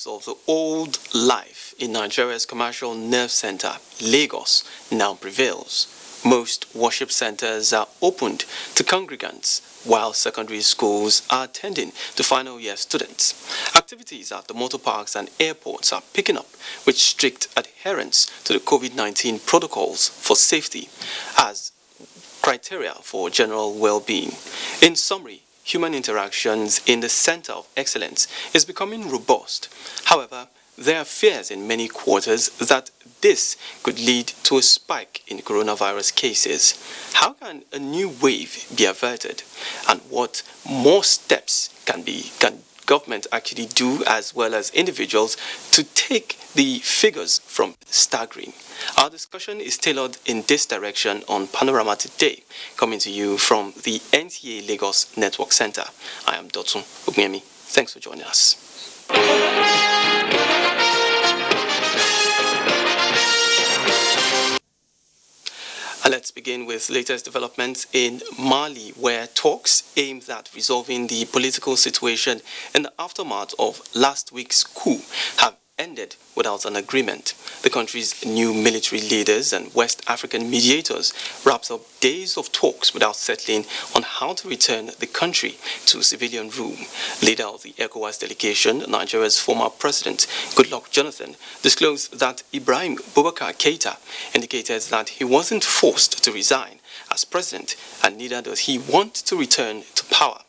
sense of the old life in Nigeria's commercial nerve center, Lagos, now prevails. Most worship centers are opened to congregants, while secondary schools are attending to final year students. Activities at the motor parks and airports are picking up with strict adherence to the COVID-19 protocols for safety as criteria for general well-being. In summary, human interactions in the center of excellence is becoming robust. However, there are fears in many quarters that this could lead to a spike in coronavirus cases. How can a new wave be averted? And what more steps can government actually do, as well as individuals, to take the figures from staggering? Our discussion is tailored in this direction on Panorama today, coming to you from the NTA Lagos Network Center. I am Dotun Ognyemi. Thanks for joining us. Let's begin with latest developments in Mali, where talks aimed at resolving the political situation in the aftermath of last week's coup have ended without an agreement. The country's new military leaders and West African mediators wrapped up days of talks without settling on how to return the country to civilian rule. Leader of the ECOWAS delegation, Nigeria's former president, Goodluck Jonathan, disclosed that Ibrahim Boubacar Keita indicated that he wasn't forced to resign as president, and neither does he want to return to power.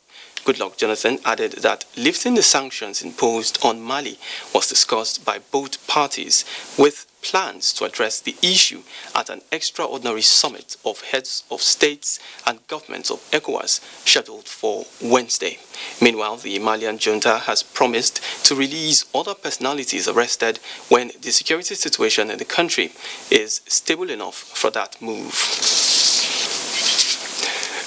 Goodluck Jonathan added that lifting the sanctions imposed on Mali was discussed by both parties, with plans to address the issue at an extraordinary summit of heads of states and governments of ECOWAS scheduled for Wednesday. Meanwhile, the Malian junta has promised to release other personalities arrested when the security situation in the country is stable enough for that move.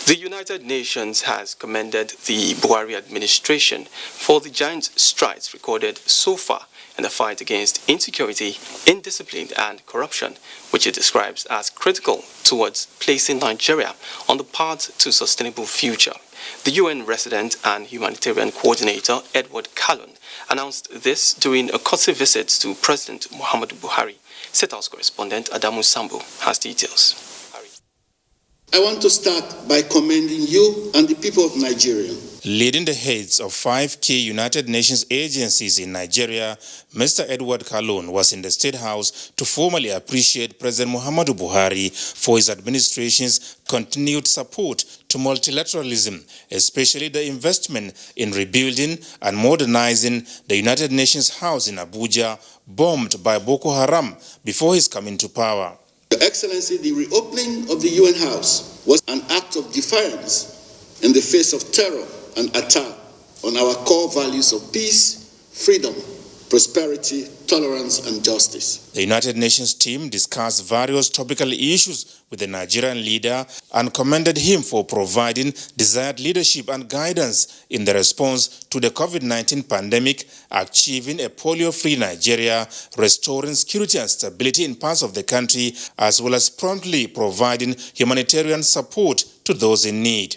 The United Nations has commended the Buhari administration for the giant strides recorded so far in the fight against insecurity, indiscipline and corruption, which it describes as critical towards placing Nigeria on the path to a sustainable future. The UN resident and humanitarian coordinator, Edward Callon, announced this during a courtesy visit to President Muhammadu Buhari. State House correspondent Adamu Sambo has details. I want to start by commending you and the people of Nigeria. Leading the heads of 5 key United Nations agencies in Nigeria, Mr. Edward Callon was in the State House to formally appreciate President Muhammadu Buhari for his administration's continued support to multilateralism, especially the investment in rebuilding and modernizing the United Nations House in Abuja, bombed by Boko Haram before his coming to power. Your Excellency, the reopening of the UN House was an act of defiance in the face of terror and attack on our core values of peace, freedom, prosperity, tolerance, and justice. The United Nations team discussed various topical issues with the Nigerian leader and commended him for providing desired leadership and guidance in the response to the COVID-19 pandemic, achieving a polio-free Nigeria, restoring security and stability in parts of the country, as well as promptly providing humanitarian support to those in need.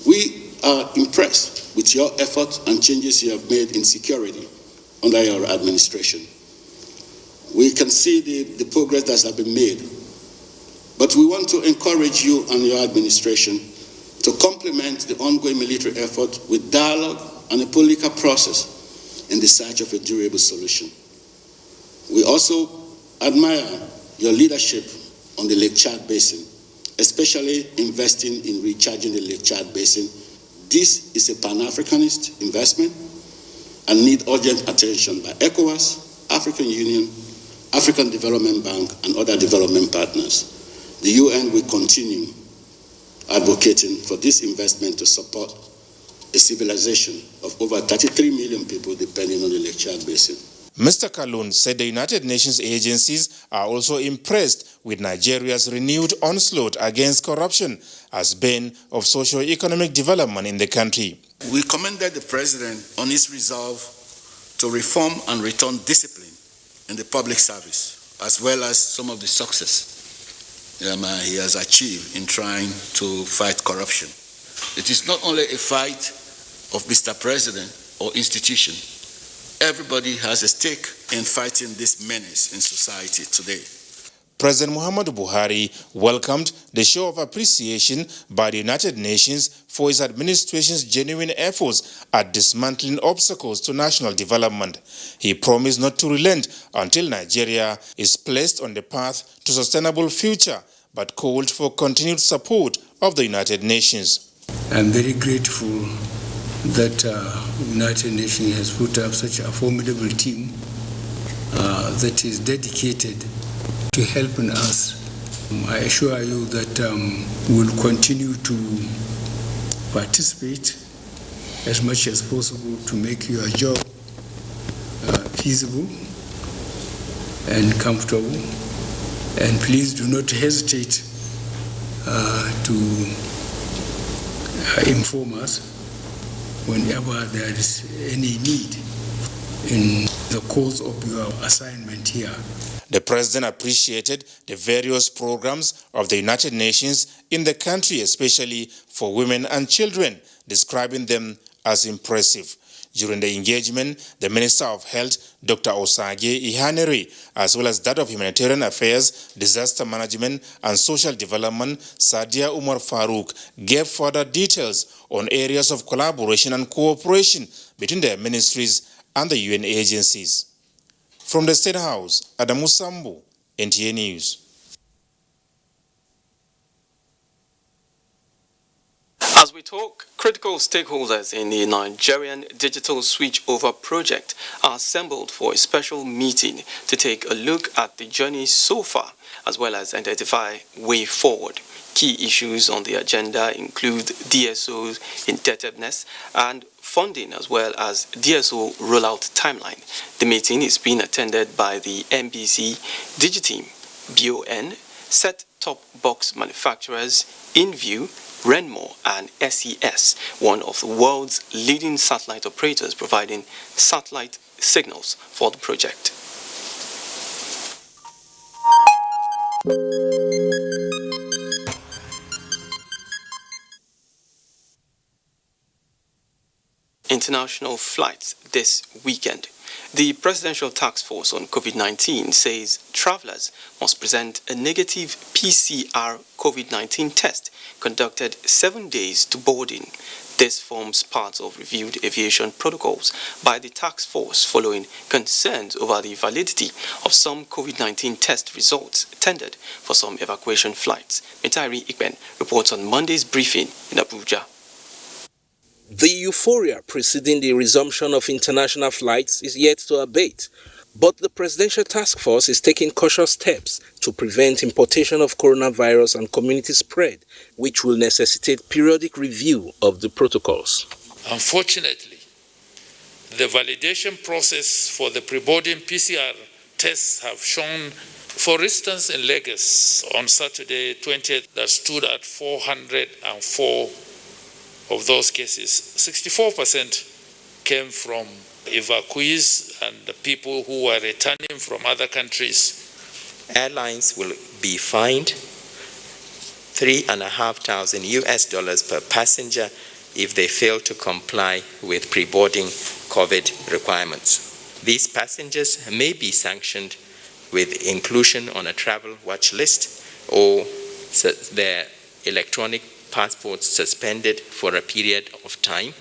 We are impressed with your efforts and changes you have made in security under your administration. We can see the progress that has been made, but we want to encourage you and your administration to complement the ongoing military effort with dialogue and a political process in the search of a durable solution. We also admire your leadership on the Lake Chad Basin, especially investing in recharging the Lake Chad Basin. This is a Pan-Africanist investment and need urgent attention by ECOWAS, African Union, African Development Bank, and other development partners. The UN will continue advocating for this investment to support a civilization of over 33 million people depending on the Lake Chad Basin. Mr. Callon said the United Nations agencies are also impressed with Nigeria's renewed onslaught against corruption as bane of socio-economic development in the country. We commended the President on his resolve to reform and return discipline in the public service, as well as some of the success he has achieved in trying to fight corruption. It is not only a fight of Mr. President or institution, Everybody has a stake in fighting this menace in society today. President Muhammadu Buhari welcomed the show of appreciation by the United Nations for his administration's genuine efforts at dismantling obstacles to national development. He promised not to relent until Nigeria is placed on the path to sustainable future, but called for continued support of the United Nations. I'm very grateful that United Nations has put up such a formidable team that is dedicated to helping us. I assure you that we'll continue to participate as much as possible to make your job feasible and comfortable. And please do not hesitate to inform us whenever there is any need in the course of your assignment here. The president appreciated the various programs of the United Nations in the country, especially for women and children, describing them as impressive. During the engagement, the Minister of Health, Dr. Osage Ihanere, as well as that of Humanitarian Affairs, Disaster Management and Social Development, Sadia Umar Farouk, gave further details on areas of collaboration and cooperation between their ministries and the UN agencies. From the State House, Adamu Sambu, NTA News. As we talk, critical stakeholders in the Nigerian digital switchover project are assembled for a special meeting to take a look at the journey so far, as well as identify way forward. Key issues on the agenda include DSO's indebtedness and funding, as well as DSO rollout timeline. The meeting is being attended by the NBC, Digiteam, BON, set-top box manufacturers, InView, Renmo and SES, one of the world's leading satellite operators providing satellite signals for the project. International flights this weekend. The Presidential Task Force on COVID-19 says travelers must present a negative PCR COVID-19 test conducted 7 days to boarding. This forms part of reviewed aviation protocols by the task force following concerns over the validity of some COVID-19 test results tendered for some evacuation flights. Mitairi Ikben reports on Monday's briefing in Abuja. The euphoria preceding the resumption of international flights is yet to abate, but the Presidential Task Force is taking cautious steps to prevent importation of coronavirus and community spread, which will necessitate periodic review of the protocols. Unfortunately, the validation process for the pre-boarding PCR tests have shown, for instance, in Lagos on Saturday 20th, that stood at 404 of those cases. 64% came from evacuees and the people who were returning from other countries. Airlines will be fined $3,500 per passenger if they fail to comply with pre-boarding COVID requirements. These passengers may be sanctioned with inclusion on a travel watch list or their electronic passports suspended for a period of time.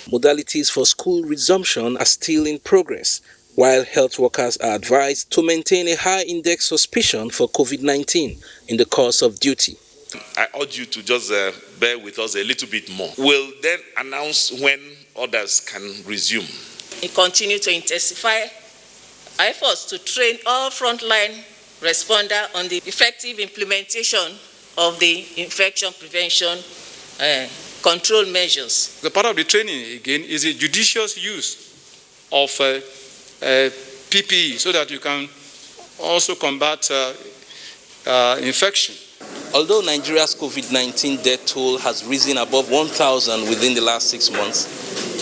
Modalities for school resumption are still in progress, while health workers are advised to maintain a high index suspicion for COVID-19 in the course of duty. I urge you to just bear with us a little bit more. We'll then announce when others can resume. We continue to intensify efforts to train all frontline responders on the effective implementation of the infection prevention control measures. The part of the training, again, is a judicious use of PPE so that you can also combat infection. Although Nigeria's COVID-19 death toll has risen above 1,000 within the last 6 months,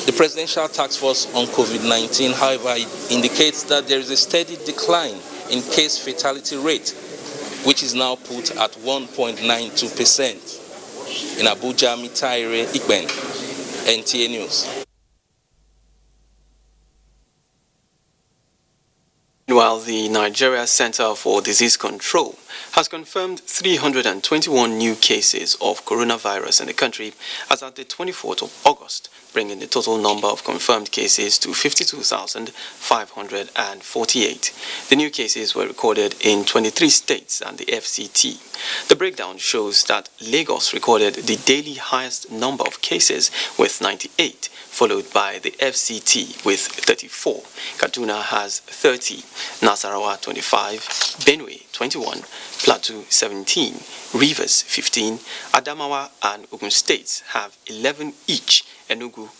the Presidential Task Force on COVID-19, however, indicates that there is a steady decline in case fatality rate, which is now put at 1.92%. In Abuja, Mitaire Ikben, NTA News. Meanwhile, the Nigeria Center for Disease Control has confirmed 321 new cases of coronavirus in the country as at the 24th of August, bringing the total number of confirmed cases to 52,548. The new cases were recorded in 23 states and the FCT. The breakdown shows that Lagos recorded the daily highest number of cases with 98, followed by the FCT with 34. Kaduna has 30, Nasarawa 25, Benue 21, Plateau 17, Rivers 15, Adamawa and Ogun States have 11 each, Enugu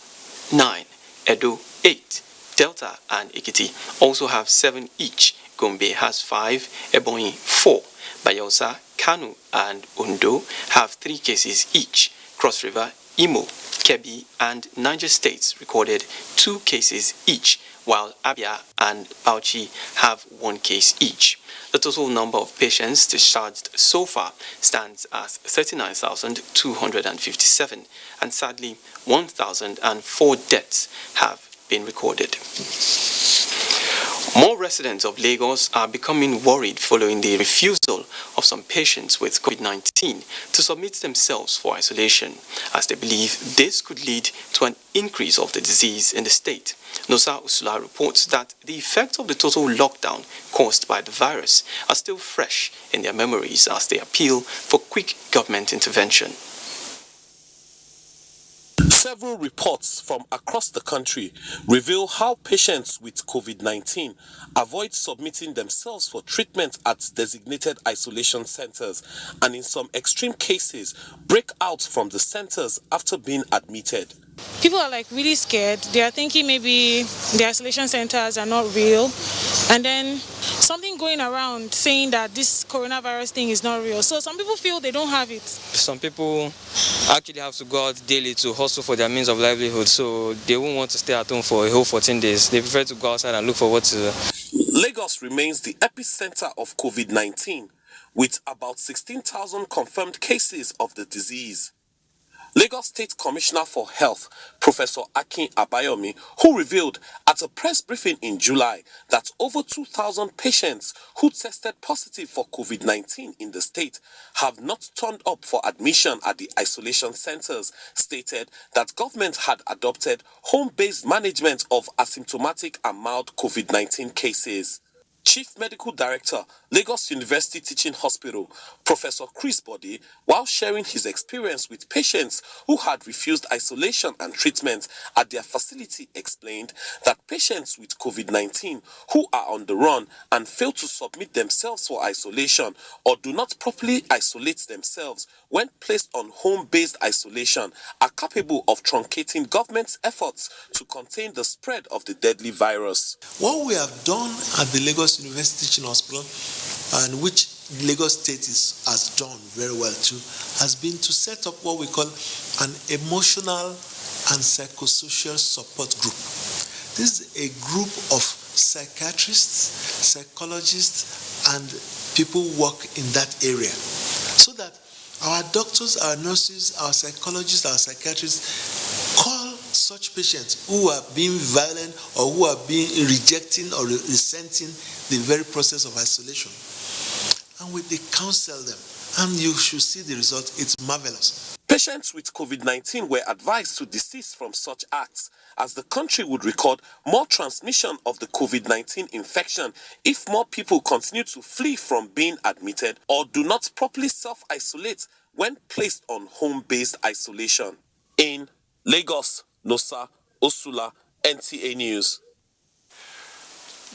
9, Edo 8, Delta and Ekiti also have 7 each, Gombe has 5, Ebonyi 4, Bayelsa, Kano and Ondo have 3 cases each, Cross River, Imo, Kebbi and Niger States recorded 2 cases each, while Abia and Bauchi have 1 case each. The total number of patients discharged so far stands at 39,257, and sadly 1,004 deaths have been recorded. More residents of Lagos are becoming worried following the refusal of some patients with COVID-19 to submit themselves for isolation, as they believe this could lead to an increase of the disease in the state. Nosa Usula reports that the effects of the total lockdown caused by the virus are still fresh in their memories as they appeal for quick government intervention. Several reports from across the country reveal how patients with COVID-19 avoid submitting themselves for treatment at designated isolation centers and in some extreme cases break out from the centers after being admitted. People are really scared. They are thinking maybe the isolation centers are not real. And then something going around saying that this coronavirus thing is not real. So some people feel they don't have it. Some people actually have to go out daily to hustle for their means of livelihood. So they won't want to stay at home for a whole 14 days. They prefer to go outside and look for what to... Lagos remains the epicenter of COVID-19 with about 16,000 confirmed cases of the disease. Lagos State Commissioner for Health, Professor Akin Abayomi, who revealed at a press briefing in July that over 2,000 patients who tested positive for COVID-19 in the state have not turned up for admission at the isolation centers, stated that government had adopted home-based management of asymptomatic and mild COVID-19 cases. Chief Medical Director, Lagos University Teaching Hospital, Professor Chris Body, while sharing his experience with patients who had refused isolation and treatment at their facility, explained that patients with COVID-19 who are on the run and fail to submit themselves for isolation or do not properly isolate themselves when placed on home-based isolation are capable of truncating government's efforts to contain the spread of the deadly virus. What we have done at the Lagos University Teaching Hospital, and which Lagos State has done very well too, has been to set up what we call an emotional and psychosocial support group. This is a group of psychiatrists, psychologists, and people who work in that area, so that our doctors, our nurses, our psychologists, our psychiatrists call such patients who are being violent or who are being rejecting or resenting the very process of isolation. And they counsel them. And you should see the result. It's marvelous. Patients with COVID-19 were advised to desist from such acts, as the country would record more transmission of the COVID-19 infection if more people continue to flee from being admitted or do not properly self-isolate when placed on home-based isolation. In Lagos, Nosa Osula, NTA News.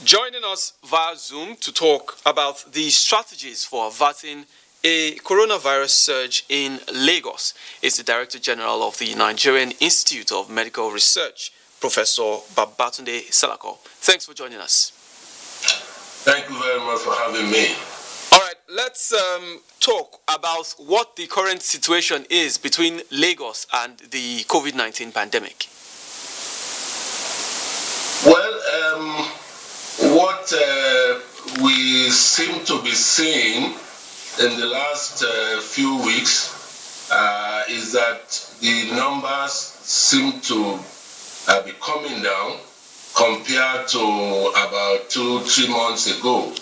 Joining us via Zoom to talk about the strategies for averting a coronavirus surge in Lagos is the Director General of the Nigerian Institute of Medical Research, Professor Babatunde Salako. Thanks for joining us. Thank you very much for having me. All right, let's talk about what the current situation is between Lagos and the COVID-19 pandemic. Well, what we seem to be seeing in the last few weeks is that the numbers seem to be coming down compared to about 2-3 months ago.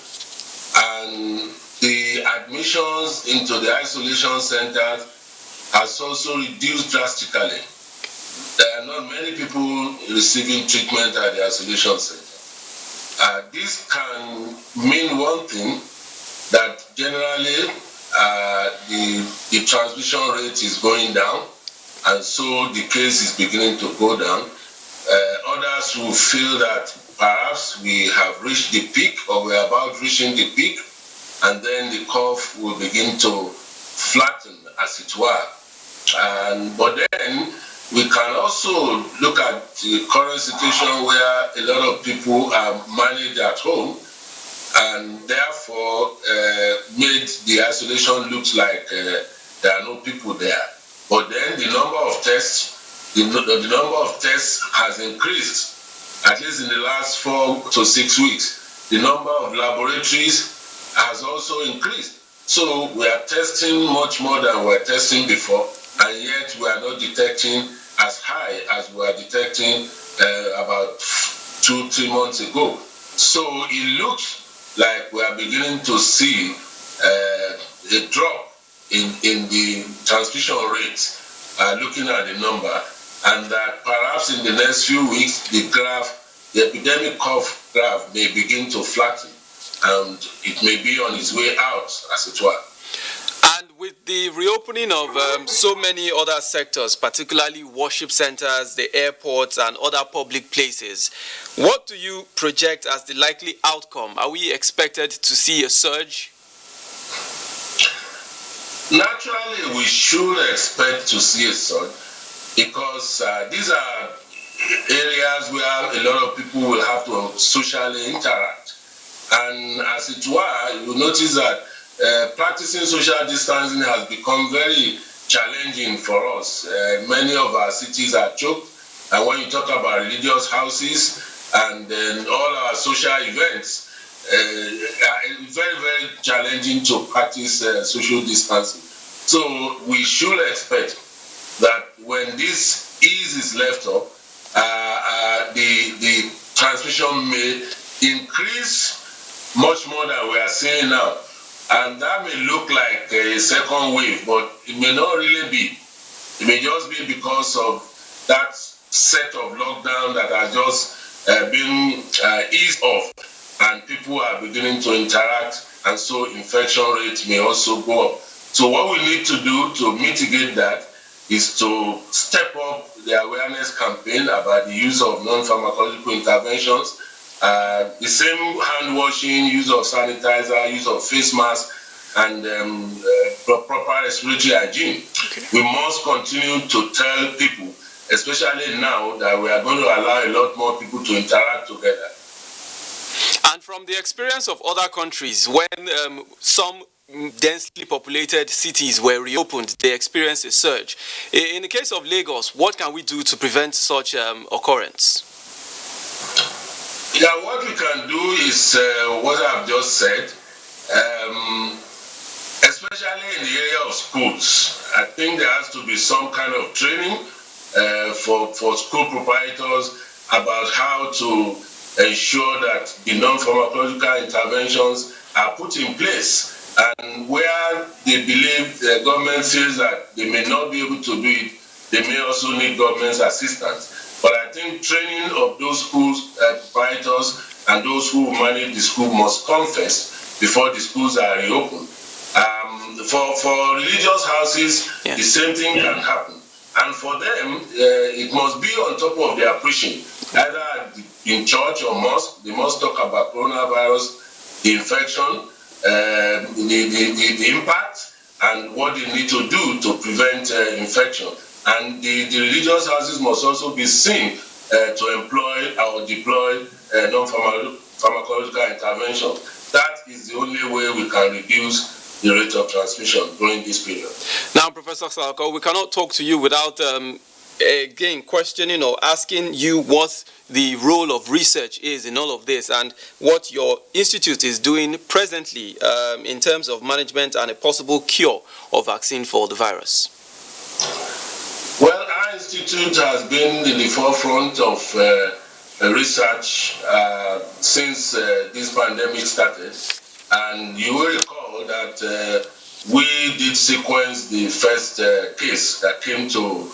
And the admissions into the isolation centers has also reduced drastically. There are not many people receiving treatment at the isolation center. This can mean one thing, that generally the transmission rate is going down, and so the case is beginning to go down. Others will feel that perhaps we have reached the peak, or we're about reaching the peak, and then the curve will begin to flatten, as it were. But then we can also look at the current situation where a lot of people are managed at home, and therefore made the isolation look like there are no people there. But then the number of tests, the number of tests has increased, at least in the last 4 to 6 weeks. The number of laboratories has also increased. So we are testing much more than we were testing before, and yet we are not detecting as high as we were detecting about 2-3 months ago. So it looks like we are beginning to see a drop in the transmission rate, looking at the number, and that perhaps in the next few weeks the epidemic curve graph may begin to flatten, and it may be on its way out, as it were. And with the reopening of so many other sectors, particularly worship centers, the airports, and other public places, what do you project as the likely outcome? Are we expected to see a surge? Naturally, we should expect to see a surge, because these are areas where a lot of people will have to socially interact. And as it were, you notice that practicing social distancing has become very challenging for us. Many of our cities are choked, and when you talk about religious houses and then all our social events, it's very, very challenging to practice social distancing. So we should expect that when this ease is left up, the transmission may increase much more than we are seeing now. And that may look like a second wave, but it may not really be. It may just be because of that set of lockdown that has just been eased off, and people are beginning to interact, and so infection rates may also go up. So what we need to do to mitigate that is to step up the awareness campaign about the use of non-pharmacological interventions, the same hand washing, use of sanitizer, use of face masks, and proper respiratory hygiene. Okay. We must continue to tell people, especially now that we are going to allow a lot more people to interact together. And from the experience of other countries, when some densely populated cities were reopened, they experienced a surge. In the case of Lagos, what can we do to prevent such occurrence? Yeah, what we can do is what I've just said, especially in the area of schools. I think there has to be some kind of training for school proprietors about how to ensure that the non-pharmacological interventions are put in place. And where they believe the government feels that they may not be able to do it, they may also need government's assistance. But I think training of those schools proprietors and those who manage the school must come first before the schools are reopened. For religious houses, the same thing can happen. And for them, it must be on top of their preaching. Either in church or mosque, they must talk about coronavirus, the infection, the impact, and what they need to do to prevent infection. And the religious houses must also be seen to employ or deploy non-pharmacological intervention. That is the only way we can reduce the rate of transmission during this period. Now, Professor Salko, we cannot talk to you without again questioning or asking you what the role of research is in all of this, and what your institute is doing presently in terms of management and a possible cure or vaccine for the virus. Well, our institute has been in the forefront of research since this pandemic started. And you will recall that we did sequence the first case that came to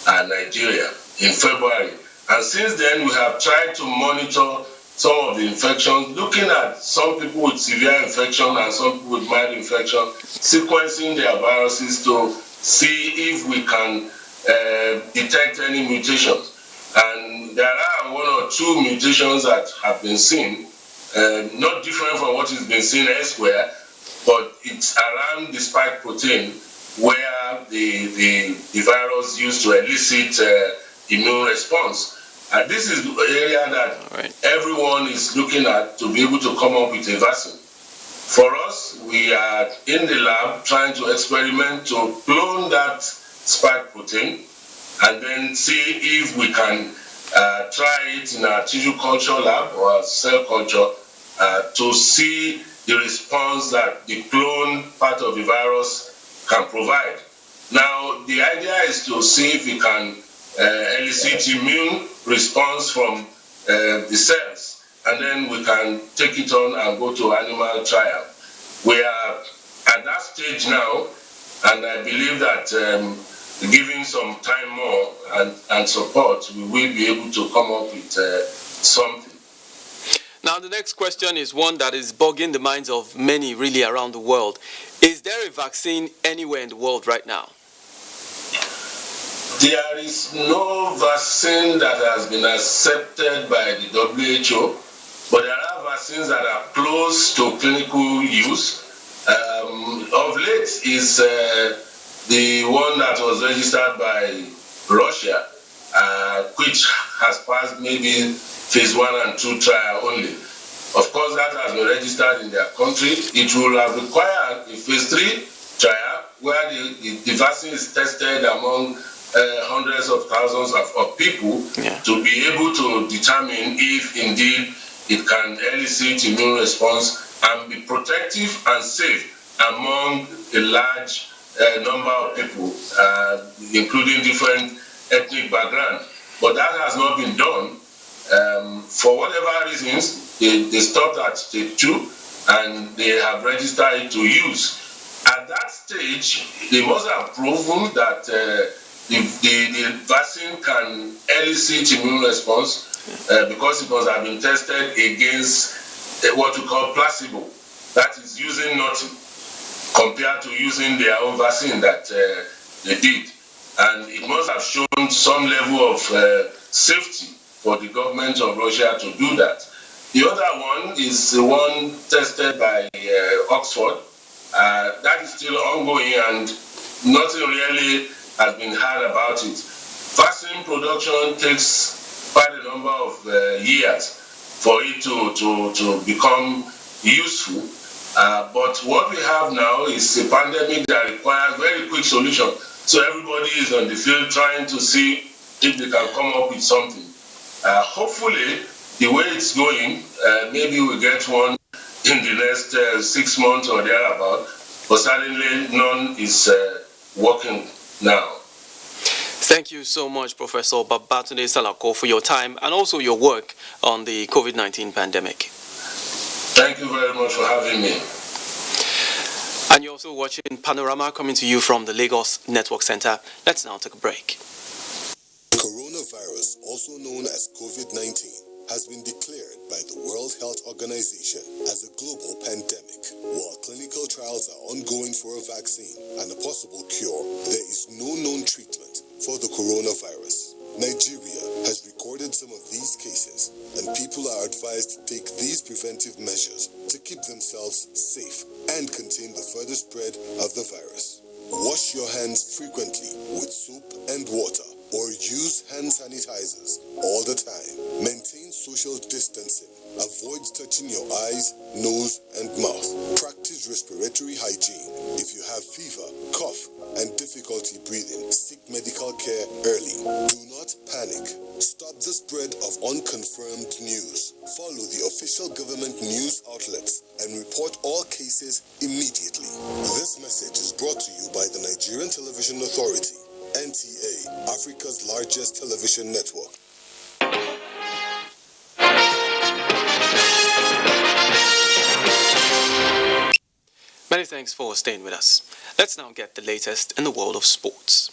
Nigeria in February. And since then, we have tried to monitor some of the infections, looking at some people with severe infection and some people with mild infection, sequencing their viruses to see if we can detect any mutations. And there are 1 or 2 mutations that have been seen, not different from what has been seen elsewhere, but it's around the spike protein where the virus used to elicit immune response. And this is the area that everyone is looking at to be able to come up with a vaccine. For us, we are in the lab trying to experiment to clone that spike protein and then see if we can try it in a tissue culture lab or a cell culture to see the response that the clone part of the virus can provide. Now, the idea is to see if we can elicit immune response from the cells, and then we can take it on and go to animal trial. We are at that stage now, and I believe that giving some time more and support, we will be able to come up with something. Now, the next question is one that is bugging the minds of many really around the world. Is there a vaccine anywhere in the world right now? There is no vaccine that has been accepted by the WHO, but there are vaccines that are close to clinical use. Of late is the one that was registered by Russia, which has passed maybe phase 1 and 2 trial only. Of course, that has been registered in their country. It will have required a phase 3 trial where the vaccine is tested among hundreds of thousands of people to be able to determine if indeed it can elicit immune response and be protective and safe among a large number of people, including different ethnic backgrounds. But that has not been done. For whatever reasons, they stopped at stage 2 and they have registered it to use. At that stage, they must have proven that the vaccine can elicit immune response because it must have been tested against what we call placebo. That is using nothing compared to using their own vaccine that they did. And it must have shown some level of safety for the government of Russia to do that. The other one is the one tested by Oxford. That is still ongoing and nothing really has been heard about it. Vaccine production takes quite a number of years for it to become useful. But what we have now is a pandemic that requires very quick solution. So everybody is on the field trying to see if they can come up with something. Hopefully, the way it's going, maybe we'll get one in the next 6 months or thereabout, but certainly none is working now. Thank you so much, Professor Babatunde Salako, for your time and also your work on the COVID-19 pandemic. Thank you very much for having me. And you're also watching Panorama, coming to you from the Lagos Network Center. Let's now take a break. Coronavirus, also known as COVID-19, has been declared by the World Health Organization as a global pandemic. While clinical trials are ongoing for a vaccine and a possible cure, there is no known treatment for the coronavirus. Nigeria has recorded some of these cases, and people are advised to take these preventive measures to keep themselves safe and contain the further spread of the virus. Wash your hands frequently with soap and water, or use hand sanitizers all the time. Maintain social distancing. Avoid touching your eyes, nose, and mouth. Practice respiratory hygiene. If you have fever, cough, and difficulty breathing, seek medical care early. Do not panic. Stop the spread of unconfirmed news. Follow the official government news outlets and report all cases immediately. This message is brought to you by the Nigerian Television Authority, NTA, Africa's largest television network. Many thanks for staying with us. Let's now get the latest in the world of sports.